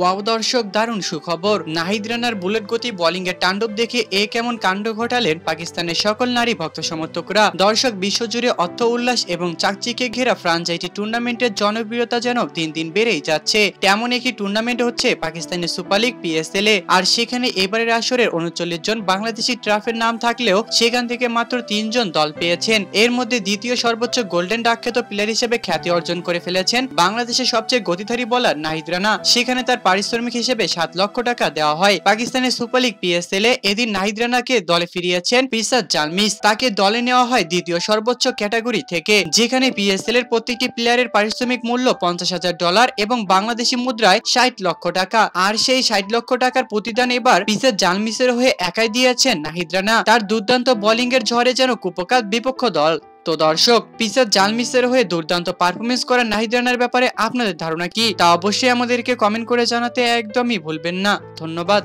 Wow দর্শক, দারুণ সুখবর। নাহিদ রানার বুলেট গতি বোলিং এর তাণ্ডব দেখে কেমন কাণ্ড ঘটালেন পাকিস্তানের সকল নারী ভক্ত সমর্থকরা। দর্শক, বিশ্বজুড়ে অর্থ উল্লাস এবং চাকচিকে ঘেরা ফ্রাঞ্চাইজি টুর্নামেন্টের জনপ্রিয়তা যেন দিন দিন বেড়েই যাচ্ছে। তেমন একটি টুর্নামেন্ট হচ্ছে পাকিস্তানের সুপার লিগ PSL এ। আর সেখানে এবারের আসরের 39 জন বাংলাদেশি ট্রাফের নাম থাকলেও সেখান থেকে মাত্র 3 জন দল পেয়েছেন। এর মধ্যে দ্বিতীয় সর্বোচ্চ গোল্ডেন ডাকখ্যাত প্লেয়ার হিসেবে খ্যাতি অর্জন করে ফেলেছেন বাংলাদেশের সবচেয়ে গতিধারী বোলার নাহিদ রানা। সেখানে তার পারিশ্রমিক হিসেবে 7 লক্ষ টাকা দেওয়া হয়। পাকিস্তানের সুপার লিগ PSL এ এদিন নাহিদ রানাকে দলে ফিরিয়েছেন পিসার জালমিস। তাকে দলে নেওয়া হয় দ্বিতীয় সর্বোচ্চ ক্যাটাগরি থেকে, যেখানে PSL এর প্রত্যেকটি প্লেয়ারের পারিশ্রমিক মূল্য $50,000 এবং বাংলাদেশি মুদ্রায় 60 লক্ষ টাকা। আর সেই 60 লক্ষ টাকার প্রতিদান এবার পিসার জালমিসের হয়ে একাই দিয়েছেন নাহিদ রানা। তার দুর্দান্ত বোলিং এর ঝড়ে যেন কুপকাত বিপক্ষ দল। তো দর্শক, পিসার জালমিসের হয়ে দুর্দান্ত পারফরমেন্স করা নাহিদ রানার ব্যাপারে আপনাদের ধারণা কি, তা অবশ্যই আমাদেরকে কমেন্ট করে জানাতে একদমই ভুলবেন না। ধন্যবাদ।